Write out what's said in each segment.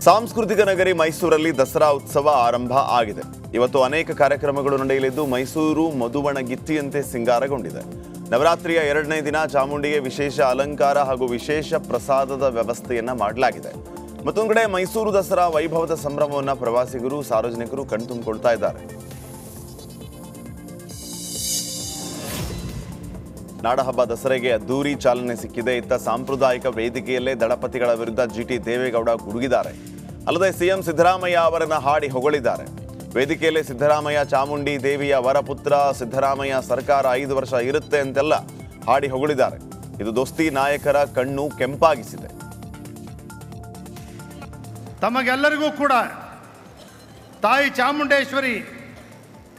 ಸಾಂಸ್ಕೃತಿಕ ನಗರಿ ಮೈಸೂರಲ್ಲಿ ದಸರಾ ಉತ್ಸವ ಆರಂಭ ಆಗಿದೆ. ಇವತ್ತು ಅನೇಕ ಕಾರ್ಯಕ್ರಮಗಳು ನಡೆಯಲಿದ್ದು ಮೈಸೂರು ಮಧುವಣಗಿತ್ತಿಯಂತೆ ಸಿಂಗಾರಗೊಂಡಿದೆ. ನವರಾತ್ರಿಯ 2ನೇ ದಿನ ಚಾಮುಂಡಿಗೆ ವಿಶೇಷ ಅಲಂಕಾರ ಹಾಗೂ ವಿಶೇಷ ಪ್ರಸಾದದ ವ್ಯವಸ್ಥೆಯನ್ನ ಮಾಡಲಾಗಿದೆ. ಮತ್ತೊಂದು ಕಡೆ ಮೈಸೂರು ದಸರಾ ವೈಭವದ ಸಂಭ್ರಮವನ್ನು ಪ್ರವಾಸಿಗರು ಸಾರ್ವಜನಿಕರು ಕಣ್ತುಂಬಿಕೊಳ್ತಾ ಇದ್ದಾರೆ. ನಾಡಹಬ್ಬ ದಸರೆಗೆ ಅದ್ದೂರಿ ಚಾಲನೆ ಸಿಕ್ಕಿದೆ. ಇತ್ತ ಸಾಂಪ್ರದಾಯಿಕ ವೇದಿಕೆಯಲ್ಲೇ ದಳಪತಿಗಳ ವಿರುದ್ಧ ಜಿಟಿ ದೇವೇಗೌಡ ಗುಡುಗಿದ್ದಾರೆ. ಅಲ್ಲದೆ ಸಿಎಂ ಸಿದ್ದರಾಮಯ್ಯ ಅವರನ್ನ ಹಾಡಿ ಹೊಗಳಿದ್ದಾರೆ. ವೇದಿಕೆಯಲ್ಲಿ ಸಿದ್ದರಾಮಯ್ಯ ಚಾಮುಂಡಿ ದೇವಿಯ ವರಪುತ್ರ, ಸಿದ್ದರಾಮಯ್ಯ ಸರ್ಕಾರ 5 ವರ್ಷ ಇರುತ್ತೆ ಅಂತೆಲ್ಲ ಹಾಡಿ ಹೊಗಳಿದ್ದಾರೆ. ಇದು ದೋಸ್ತಿ ನಾಯಕರ ಕಣ್ಣು ಕೆಂಪಾಗಿಸಿದೆ. ತಮಗೆಲ್ಲರಿಗೂ ಕೂಡ ತಾಯಿ ಚಾಮುಂಡೇಶ್ವರಿ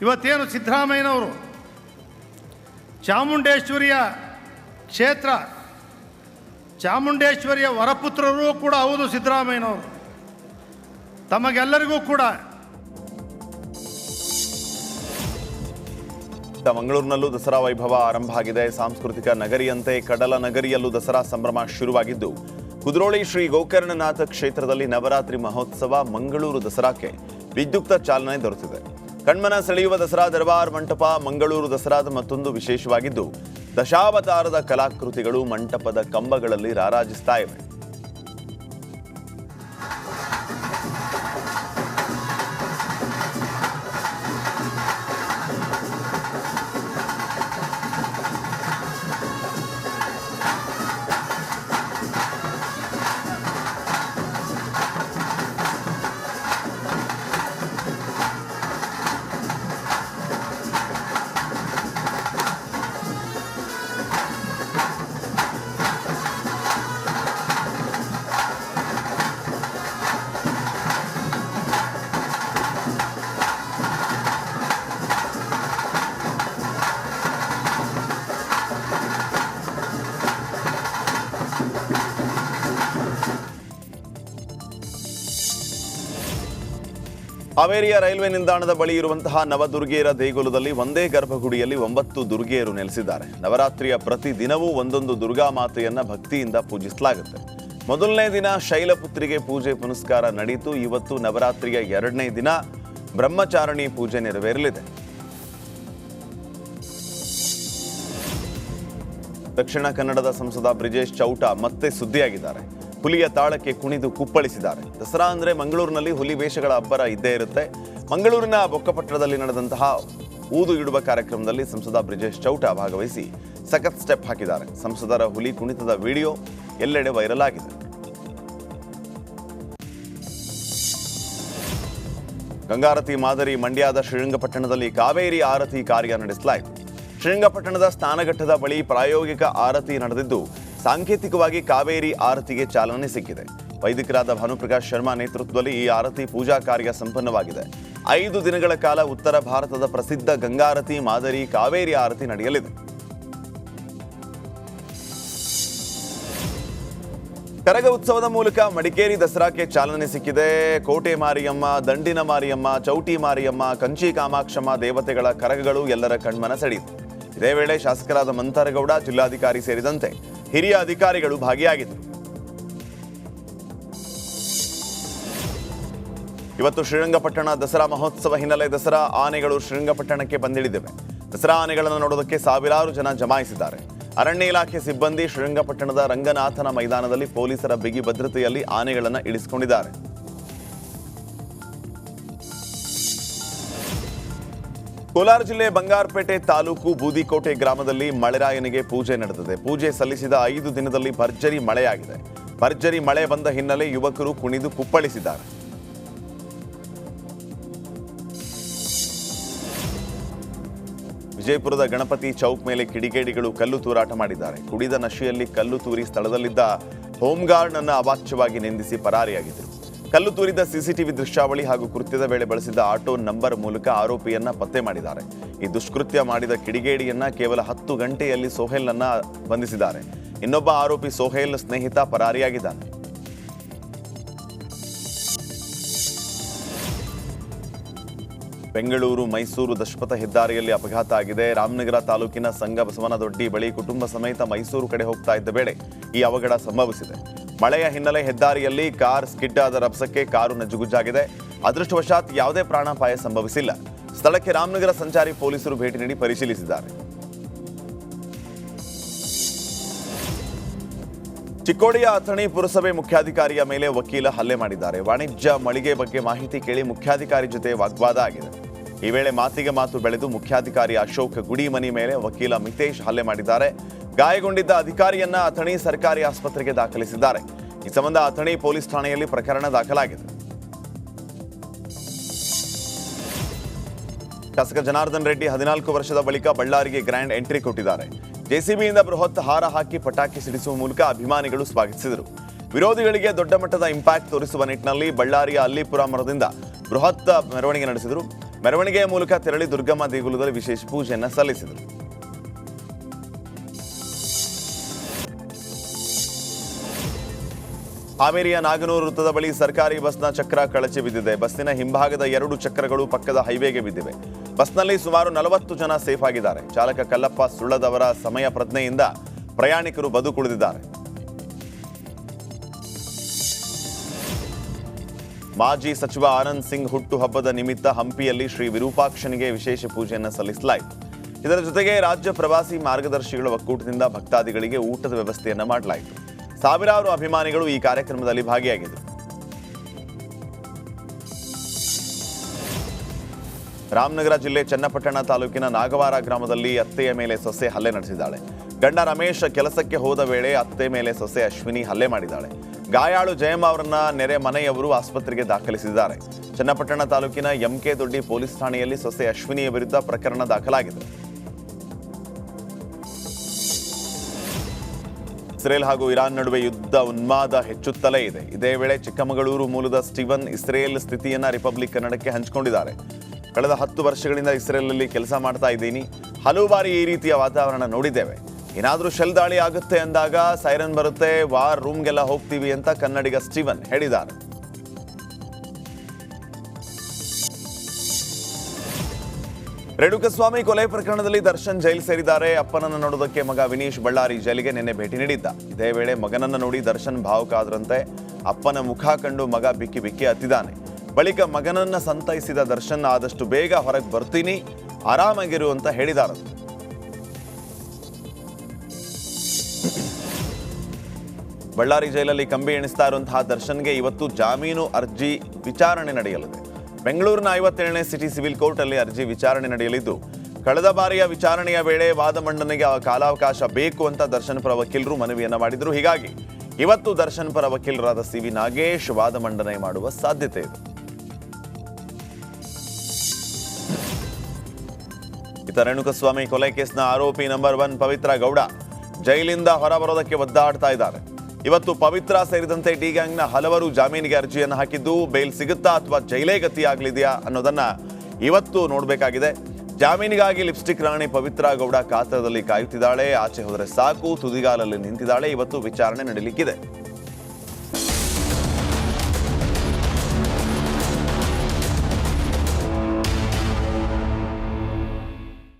ಇವತ್ತೇನು ಸಿದ್ದರಾಮಯ್ಯನವರು ಚಾಮುಂಡೇಶ್ವರಿಯ ಕ್ಷೇತ್ರ, ಚಾಮುಂಡೇಶ್ವರಿಯ ವರಪುತ್ರರು ಕೂಡ ಹೌದು ಸಿದ್ದರಾಮಯ್ಯನವರು. ತಮಗೆಲ್ಲರಿಗೂ ಕೂಡ ಮಂಗಳೂರಿನಲ್ಲೂ ದಸರಾ ವೈಭವ ಆರಂಭ ಆಗಿದೆ. ಸಾಂಸ್ಕೃತಿಕ ನಗರಿಯಂತೆ ಕಡಲ ನಗರಿಯಲ್ಲೂ ದಸರಾ ಸಂಭ್ರಮ ಶುರುವಾಗಿದ್ದು ಕುದ್ರೋಳಿ ಶ್ರೀ ಗೋಕರ್ಣನಾಥ ಕ್ಷೇತ್ರದಲ್ಲಿ ನವರಾತ್ರಿ ಮಹೋತ್ಸವ ಮಂಗಳೂರು ದಸರಾಕ್ಕೆ ವಿದ್ಯುಕ್ತ ಚಾಲನೆ ದೊರೆತಿದೆ. ಕಣ್ಮನ ಸೆಳೆಯುವ ದಸರಾ ದರ್ಬಾರ್ ಮಂಟಪ ಮಂಗಳೂರು ದಸರಾದ ಮತ್ತೊಂದು ವಿಶೇಷವಾಗಿದ್ದು ದಶಾವತಾರದ ಕಲಾಕೃತಿಗಳು ಮಂಟಪದ ಕಂಬಗಳಲ್ಲಿ ರಾರಾಜಿಸ್ತಾ ಇವೆ. ಹಾವೇರಿಯ ರೈಲ್ವೆ ನಿಲ್ದಾಣದ ಬಳಿ ಇರುವಂತಹ ನವದುರ್ಗೆಯರ ದೇಗುಲದಲ್ಲಿ ಒಂದೇ ಗರ್ಭಗುಡಿಯಲ್ಲಿ 9 ದುರ್ಗೆಯರು ನೆಲೆಸಿದ್ದಾರೆ. ನವರಾತ್ರಿಯ ಪ್ರತಿ ದಿನವೂ ಒಂದೊಂದು ದುರ್ಗಾ ಮಾತೆಯನ್ನ ಭಕ್ತಿಯಿಂದ ಪೂಜಿಸಲಾಗುತ್ತೆ. ಮೊದಲನೇ ದಿನ ಶೈಲಪುತ್ರಿಗೆ ಪೂಜೆ ಪುನಸ್ಕಾರ ನಡೆಯಿತು. ಇವತ್ತು ನವರಾತ್ರಿಯ 2ನೇ ದಿನ ಬ್ರಹ್ಮಚಾರಣಿ ಪೂಜೆ ನೆರವೇರಲಿದೆ. ದಕ್ಷಿಣ ಕನ್ನಡದ ಸಂಸದ ಬ್ರಿಜೇಶ್ ಚೌಟ ಮತ್ತೆ ಸುದ್ದಿಯಾಗಿದ್ದಾರೆ. ಹುಲಿಯ ತಾಳಕ್ಕೆ ಕುಣಿದು ಕುಪ್ಪಳಿಸಿದ್ದಾರೆ. ದಸರಾ ಅಂದ್ರೆ ಮಂಗಳೂರಿನಲ್ಲಿ ಹುಲಿ ವೇಷಗಳ ಅಬ್ಬರ ಇದ್ದೇ ಇರುತ್ತೆ. ಮಂಗಳೂರಿನ ಬೊಕ್ಕಪಟ್ಟಣದಲ್ಲಿ ನಡೆದಂತಹ ಊದು ಇಡುವ ಕಾರ್ಯಕ್ರಮದಲ್ಲಿ ಸಂಸದ ಬ್ರಿಜೇಶ್ ಚೌಟ ಭಾಗವಹಿಸಿ ಸಖತ್ ಸ್ಟೆಪ್ ಹಾಕಿದ್ದಾರೆ. ಸಂಸದರ ಹುಲಿ ಕುಣಿತದ ವಿಡಿಯೋ ಎಲ್ಲೆಡೆ ವೈರಲ್ ಆಗಿದೆ. ಗಂಗಾರತಿ ಮಾದರಿ ಮಂಡ್ಯದ ಶ್ರೀರಂಗಪಟ್ಟಣದಲ್ಲಿ ಕಾವೇರಿ ಆರತಿ ಕಾರ್ಯ ನಡೆಸಲಾಯಿತು. ಶ್ರೀರಂಗಪಟ್ಟಣದ ಸ್ನಾನಘಟ್ಟದ ಬಳಿ ಪ್ರಾಯೋಗಿಕ ಆರತಿ ನಡೆದಿದ್ದು ಸಾಂಕೇತಿಕವಾಗಿ ಕಾವೇರಿ ಆರತಿಗೆ ಚಾಲನೆ ಸಿಕ್ಕಿದೆ. ವೈದಿಕರಾದ ಭಾನುಪ್ರಕಾಶ್ ಶರ್ಮಾ ನೇತೃತ್ವದಲ್ಲಿ ಈ ಆರತಿ ಪೂಜಾ ಕಾರ್ಯ ಸಂಪನ್ನವಾಗಿದೆ. 5 ದಿನಗಳ ಕಾಲ ಉತ್ತರ ಭಾರತದ ಪ್ರಸಿದ್ಧ ಗಂಗಾರತಿ ಮಾದರಿ ಕಾವೇರಿ ಆರತಿ ನಡೆಯಲಿದೆ. ಕರಗ ಉತ್ಸವದ ಮೂಲಕ ಮಡಿಕೇರಿ ದಸರಾಕ್ಕೆ ಚಾಲನೆ ಸಿಕ್ಕಿದೆ. ಕೋಟೆ ಮಾರಿಯಮ್ಮ, ದಂಡಿನ ಮಾರಿಯಮ್ಮ, ಚೌಟಿ ಮಾರಿಯಮ್ಮ, ಕಂಚಿ ಕಾಮಾಕ್ಷಮ್ಮ ದೇವತೆಗಳ ಕರಗಗಳು ಎಲ್ಲರ ಕಣ್ಮನ ಸೆಳೆಯಿತು. ಇದೇ ವೇಳೆ ಶಾಸಕರಾದ ಮಂತರಗೌಡ, ಜಿಲ್ಲಾಧಿಕಾರಿ ಸೇರಿದಂತೆ ಹಿರಿಯ ಅಧಿಕಾರಿಗಳು ಭಾಗಿಯಾಗಿದ್ದರು. ಇವತ್ತು ಶ್ರೀರಂಗಪಟ್ಟಣ ದಸರಾ ಮಹೋತ್ಸವ ಹಿನ್ನೆಲೆ ದಸರಾ ಆನೆಗಳು ಶ್ರೀರಂಗಪಟ್ಟಣಕ್ಕೆ ಬಂದಿಳಿದಿವೆ. ದಸರಾ ಆನೆಗಳನ್ನು ನೋಡೋದಕ್ಕೆ ಸಾವಿರಾರು ಜನ ಜಮಾಯಿಸಿದ್ದಾರೆ. ಅರಣ್ಯ ಇಲಾಖೆ ಸಿಬ್ಬಂದಿ ಶ್ರೀರಂಗಪಟ್ಟಣದ ರಂಗನಾಥನ ಮೈದಾನದಲ್ಲಿ ಪೊಲೀಸರ ಬಿಗಿ ಭದ್ರತೆಯಲ್ಲಿ ಆನೆಗಳನ್ನು ಇಳಿಸಿಕೊಂಡಿದ್ದಾರೆ. ಕೋಲಾರ ಜಿಲ್ಲೆ ಬಂಗಾರಪೇಟೆ ತಾಲೂಕು ಬೂದಿಕೋಟೆ ಗ್ರಾಮದಲ್ಲಿ ಮಳೆರಾಯನಿಗೆ ಪೂಜೆ ನಡೆದಿದೆ. ಪೂಜೆ ಸಲ್ಲಿಸಿದ 5 ದಿನದಲ್ಲಿ ಭರ್ಜರಿ ಮಳೆಯಾಗಿದೆ. ಭರ್ಜರಿ ಮಳೆ ಬಂದ ಹಿನ್ನೆಲೆ ಯುವಕರು ಕುಣಿದು ಕುಪ್ಪಳಿಸಿದ್ದಾರೆ. ವಿಜಯಪುರದ ಗಣಪತಿ ಚೌಕ್ ಮೇಲೆ ಕಿಡಿಗೇಡಿಗಳು ಕಲ್ಲು ತೂರಾಟ ಮಾಡಿದ್ದಾರೆ. ಕುಡಿದ ನಶೆಯಲ್ಲಿ ಕಲ್ಲು ತೂರಿ ಸ್ಥಳದಲ್ಲಿದ್ದ ಹೋಂಗಾರ್ಡ್ ಅನ್ನು ಅವಾಚ್ಯವಾಗಿ ನಿಂದಿಸಿ ಪರಾರಿಯಾಗಿದ್ದರು. ಕಲ್ಲು ತೂರಿದ ಸಿಸಿಟಿವಿ ದೃಶ್ಯಾವಳಿ ಹಾಗೂ ಕೃತ್ಯದ ವೇಳೆ ಬಳಸಿದ ಆಟೋ ನಂಬರ್ ಮೂಲಕ ಆರೋಪಿಯನ್ನ ಪತ್ತೆ ಮಾಡಿದ್ದಾರೆ. ಈ ದುಷ್ಕೃತ್ಯ ಮಾಡಿದ ಕಿಡಿಗೇಡಿಯನ್ನ ಕೇವಲ 10 ಗಂಟೆಯಲ್ಲಿ ಸೋಹೇಲ್ನನ್ನ ಬಂಧಿಸಿದ್ದಾರೆ. ಇನ್ನೊಬ್ಬ ಆರೋಪಿ ಸೋಹೇಲ್ ಸ್ನೇಹಿತ ಪರಾರಿಯಾಗಿದ್ದಾನೆ. ಬೆಂಗಳೂರು ಮೈಸೂರು ದಶಪಥ ಹೆದ್ದಾರಿಯಲ್ಲಿ ಅಪಘಾತ ಆಗಿದೆ. ರಾಮನಗರ ತಾಲೂಕಿನ ಸಂಗಬಸವನದೊಡ್ಡಿ ಬಳಿ ಕುಟುಂಬ ಸಮೇತ ಮೈಸೂರು ಕಡೆ ಹೋಗ್ತಾ ಇದ್ದ ವೇಳೆ ಈ ಅವಘಡ ಸಂಭವಿಸಿದೆ. ಮಳೆಯ ಹಿನ್ನೆಲೆ ಹೆದ್ದಾರಿಯಲ್ಲಿ ಕಾರ್ ಸ್ಕಿಡ್ ಆದ ರಭಸಕ್ಕೆ ಕಾರು ನಜ್ಜುಗುಜ್ಜಾಗಿದೆ. ಅದೃಷ್ಟವಶಾತ್ ಯಾವುದೇ ಪ್ರಾಣಾಪಾಯ ಸಂಭವಿಸಿಲ್ಲ. ಸ್ಥಳಕ್ಕೆ ರಾಮನಗರ ಸಂಚಾರಿ ಪೊಲೀಸರು ಭೇಟಿ ನೀಡಿ ಪರಿಶೀಲಿಸಿದ್ದಾರೆ. ಚಿಕ್ಕೋಡಿಯ ಅಥಣಿ ಪುರಸಭೆ ಮುಖ್ಯಾಧಿಕಾರಿಯ ಮೇಲೆ ವಕೀಲ ಹಲ್ಲೆ ಮಾಡಿದ್ದಾರೆ. ವಾಣಿಜ್ಯ ಮಳಿಗೆ ಬಗ್ಗೆ ಮಾಹಿತಿ ಕೇಳಿ ಮುಖ್ಯಾಧಿಕಾರಿ ಜೊತೆ ವಾಗ್ವಾದ ಆಗಿದೆ. ಈ ವೇಳೆ ಮಾತಿಗೆ ಮಾತು ಬೆಳೆದು ಮುಖ್ಯಾಧಿಕಾರಿ ಅಶೋಕ್ ಗುಡಿಮನಿ ಮೇಲೆ ವಕೀಲ ಮಿತೇಶ್ ಹಲ್ಲೆ ಮಾಡಿದ್ದಾರೆ. ಗಾಯಗೊಂಡಿದ್ದ ಅಧಿಕಾರಿಯನ್ನ ಅಥಣಿ ಸರ್ಕಾರಿ ಆಸ್ಪತ್ರೆಗೆ ದಾಖಲಿಸಿದ್ದಾರೆ. ಈ ಸಂಬಂಧ ಅಥಣಿ ಪೊಲೀಸ್ ಠಾಣೆಯಲ್ಲಿ ಪ್ರಕರಣ ದಾಖಲಾಗಿದೆ. ಶಾಸಕ ಜನಾರ್ದನ್ ರೆಡ್ಡಿ 14 ವರ್ಷದ ಬಳಿಕ ಬಳ್ಳಾರಿಗೆ ಗ್ರ್ಯಾಂಡ್ ಎಂಟ್ರಿ ಕೊಟ್ಟಿದ್ದಾರೆ. ಜೆಸಿಬಿಯಿಂದ ಬೃಹತ್ ಹಾರ ಹಾಕಿ ಪಟಾಕಿ ಸಿಡಿಸುವ ಮೂಲಕ ಅಭಿಮಾನಿಗಳು ಸ್ವಾಗತಿಸಿದರು. ವಿರೋಧಿಗಳಿಗೆ ದೊಡ್ಡ ಮಟ್ಟದ ಇಂಪ್ಯಾಕ್ಟ್ ತೋರಿಸುವ ನಿಟ್ಟಿನಲ್ಲಿ ಬಳ್ಳಾರಿಯ ಅಲ್ಲಿಪುರ ಮರದಿಂದ ಬೃಹತ್ ಮೆರವಣಿಗೆ ನಡೆಸಿದರು. ಮೆರವಣಿಗೆಯ ಮೂಲಕ ತೆರಳಿ ದುರ್ಗಮ್ಮ ದೇಗುಲದಲ್ಲಿ ವಿಶೇಷ ಪೂಜೆಯನ್ನು ಸಲ್ಲಿಸಿದರು. ಹಾವೇರಿಯ ನಾಗನೂರು ವೃತ್ತದ ಬಳಿ ಸರ್ಕಾರಿ ಬಸ್ನ ಚಕ್ರ ಕಳಚಿ ಬಿದ್ದಿದೆ. ಬಸ್ಸಿನ ಹಿಂಭಾಗದ 2 ಚಕ್ರಗಳು ಪಕ್ಕದ ಹೈವೇಗೆ ಬಿದ್ದಿವೆ. ಬಸ್ನಲ್ಲಿ ಸುಮಾರು 40 ಜನ ಸೇಫ್ ಆಗಿದ್ದಾರೆ. ಚಾಲಕ ಕಲ್ಲಪ್ಪ ಸುಳ್ಳದವರ ಸಮಯ ಪ್ರಜ್ಞೆಯಿಂದ ಪ್ರಯಾಣಿಕರು ಬದುಕುಳಿದಿದ್ದಾರೆ. ಮಾಜಿ ಸಚಿವ ಆನಂದ್ ಸಿಂಗ್ ಹುಟ್ಟುಹಬ್ಬದ ನಿಮಿತ್ತ ಹಂಪಿಯಲ್ಲಿ ಶ್ರೀ ವಿರೂಪಾಕ್ಷನಿಗೆ ವಿಶೇಷ ಪೂಜೆಯನ್ನು ಸಲ್ಲಿಸಲಾಯಿತು. ಇದರ ಜೊತೆಗೆ ರಾಜ್ಯ ಪ್ರವಾಸಿ ಮಾರ್ಗದರ್ಶಿಗಳ ಒಕ್ಕೂಟದಿಂದ ಭಕ್ತಾದಿಗಳಿಗೆ ಊಟದ ವ್ಯವಸ್ಥೆಯನ್ನು ಮಾಡಲಾಯಿತು. ಸಾವಿರಾರು ಅಭಿಮಾನಿಗಳು ಈ ಕಾರ್ಯಕ್ರಮದಲ್ಲಿ ಭಾಗಿಯಾಗಿದ್ದರು. ರಾಮನಗರ ಜಿಲ್ಲೆ ಚನ್ನಪಟ್ಟಣ ತಾಲೂಕಿನ ನಾಗವಾರ ಗ್ರಾಮದಲ್ಲಿ ಅತ್ತೆಯ ಮೇಲೆ ಸೊಸೆ ಹಲ್ಲೆ ನಡೆಸಿದ್ದಾಳೆ. ಗಂಡ ರಮೇಶ್ ಕೆಲಸಕ್ಕೆ ಹೋದ ವೇಳೆ ಅತ್ತೆ ಮೇಲೆ ಸೊಸೆ ಅಶ್ವಿನಿ ಹಲ್ಲೆ ಮಾಡಿದ್ದಾಳೆ. ಗಾಯಾಳು ಜಯಮ್ಮ ಅವರನ್ನ ನೆರೆ ಮನೆಯವರು ಆಸ್ಪತ್ರೆಗೆ ದಾಖಲಿಸಿದ್ದಾರೆ. ಚನ್ನಪಟ್ಟಣ ತಾಲೂಕಿನ ಎಂಕೆ ದೊಡ್ಡಿ ಪೊಲೀಸ್ ಠಾಣೆಯಲ್ಲಿ ಸೊಸೆ ಅಶ್ವಿನಿಯ ವಿರುದ್ಧ ಪ್ರಕರಣ ದಾಖಲಾಗಿದೆ. ಇಸ್ರೇಲ್ ಹಾಗೂ ಇರಾನ್ ನಡುವೆ ಯುದ್ಧ ಉನ್ಮಾದ ಹೆಚ್ಚುತ್ತಲೇ ಇದೆ. ಇದೇ ವೇಳೆ ಚಿಕ್ಕಮಗಳೂರು ಮೂಲದ ಸ್ಟೀವನ್ ಇಸ್ರೇಲ್ ಸ್ಥಿತಿಯನ್ನ ರಿಪಬ್ಲಿಕ್ ಕನ್ನಡಕ್ಕೆ ಹಂಚಿಕೊಂಡಿದ್ದಾರೆ. ಕಳೆದ 10 ವರ್ಷಗಳಿಂದ ಇಸ್ರೇಲಲ್ಲಿ ಕೆಲಸ ಮಾಡ್ತಾ ಇದ್ದೀನಿ. ಹಲವು ಬಾರಿ ಈ ರೀತಿಯ ವಾತಾವರಣ ನೋಡಿದ್ದೇವೆ. ಏನಾದರೂ ಶೆಲ್ ದಾಳಿ ಆಗುತ್ತೆ ಅಂದಾಗ ಸೈರನ್ ಬರುತ್ತೆ, ವಾರ್ ರೂಮ್ಗೆಲ್ಲ ಹೋಗ್ತೀವಿ ಅಂತ ಕನ್ನಡಿಗ ಸ್ಟೀವನ್ ಹೇಳಿದ್ದಾರೆ. ರೇಣುಕಸ್ವಾಮಿ ಕೊಲೆ ಪ್ರಕರಣದಲ್ಲಿ ದರ್ಶನ್ ಜೈಲು ಸೇರಿದ್ದಾರೆ. ಅಪ್ಪನನ್ನು ನೋಡೋದಕ್ಕೆ ಮಗ ವಿನೀಶ್ ಬಳ್ಳಾರಿ ಜೈಲಿಗೆ ನಿನ್ನೆ ಭೇಟಿ ನೀಡಿದ್ದ. ಇದೇ ವೇಳೆ ಮಗನನ್ನು ನೋಡಿ ದರ್ಶನ್ ಭಾವುಕ ಆದ್ರಂತೆ. ಅಪ್ಪನ ಮುಖ ಕಂಡು ಮಗ ಬಿಕ್ಕಿ ಬಿಕ್ಕಿ ಹತ್ತಿದ್ದಾನೆ. ಬಳಿಕ ಮಗನನ್ನ ಸಂತೈಸಿದ ದರ್ಶನ್ ಆದಷ್ಟು ಬೇಗ ಹೊರಗೆ ಬರ್ತೀನಿ, ಆರಾಮಾಗಿರು ಅಂತ ಹೇಳಿದ್ದಾರೆ. ಬಳ್ಳಾರಿ ಜೈಲಲ್ಲಿ ಕಂಬಿ ಎಣಿಸ್ತಾ ಇರುವಂತಹ ದರ್ಶನ್ಗೆ ಇವತ್ತು ಜಾಮೀನು ಅರ್ಜಿ ವಿಚಾರಣೆ ನಡೆಯಲಿದೆ. ಬೆಂಗಳೂರಿನ 57ನೇ ಸಿಟಿ ಸಿವಿಲ್ ಕೋರ್ಟ್ ಅಲ್ಲಿ ಅರ್ಜಿ ವಿಚಾರಣೆ ನಡೆಯಲಿದ್ದು, ಕಳೆದ ಬಾರಿಯ ವಿಚಾರಣೆಯ ವೇಳೆ ವಾದ ಮಂಡನೆಗೆ ಕಾಲಾವಕಾಶ ಬೇಕು ಅಂತ ದರ್ಶನ್ ಪರ ವಕೀಲರು ಮನವಿಯನ್ನ ಮಾಡಿದ್ರು. ಹೀಗಾಗಿ ಇವತ್ತು ದರ್ಶನ್ ಪರ ವಕೀಲರಾದ ಸಿವಿ ನಾಗೇಶ್ ವಾದ ಮಂಡನೆ ಮಾಡುವ ಸಾಧ್ಯತೆ ಇದೆ. ಇತ್ತ ರೇಣುಕಸ್ವಾಮಿ ಕೊಲೆ ಕೇಸ್ನ ಆರೋಪಿ ನಂಬರ್ 1 ಪವಿತ್ರ ಗೌಡ ಜೈಲಿಂದ ಹೊರಬರೋದಕ್ಕೆ ಒದ್ದಾಡ್ತಾ ಇದ್ದಾರೆ. ಇವತ್ತು ಪವಿತ್ರ ಸೇರಿದಂತೆ ಡಿ ಗ್ಯಾಂಗ್ನ ಹಲವರು ಜಾಮೀನಿಗೆ ಅರ್ಜಿಯನ್ನು ಹಾಕಿದ್ದು, ಬೇಲ್ ಸಿಗುತ್ತಾ ಅಥವಾ ಜೈಲೇ ಗತಿ ಆಗಲಿದೆಯಾ ಅನ್ನೋದನ್ನ ಇವತ್ತು ನೋಡಬೇಕಾಗಿದೆ. ಜಾಮೀನಿಗಾಗಿ ಲಿಪ್ಸ್ಟಿಕ್ ರಾಣಿ ಪವಿತ್ರ ಗೌಡ ಕಾತರದಲ್ಲಿ ಕಾಯುತ್ತಿದ್ದಾಳೆ. ಆಚೆ ಹೋದರೆ ಸಾಕು, ತುದಿಗಾಲಲ್ಲಿ ನಿಂತಿದ್ದಾಳೆ. ಇವತ್ತು ವಿಚಾರಣೆ ನಡೀಲಿಕ್ಕಿದೆ.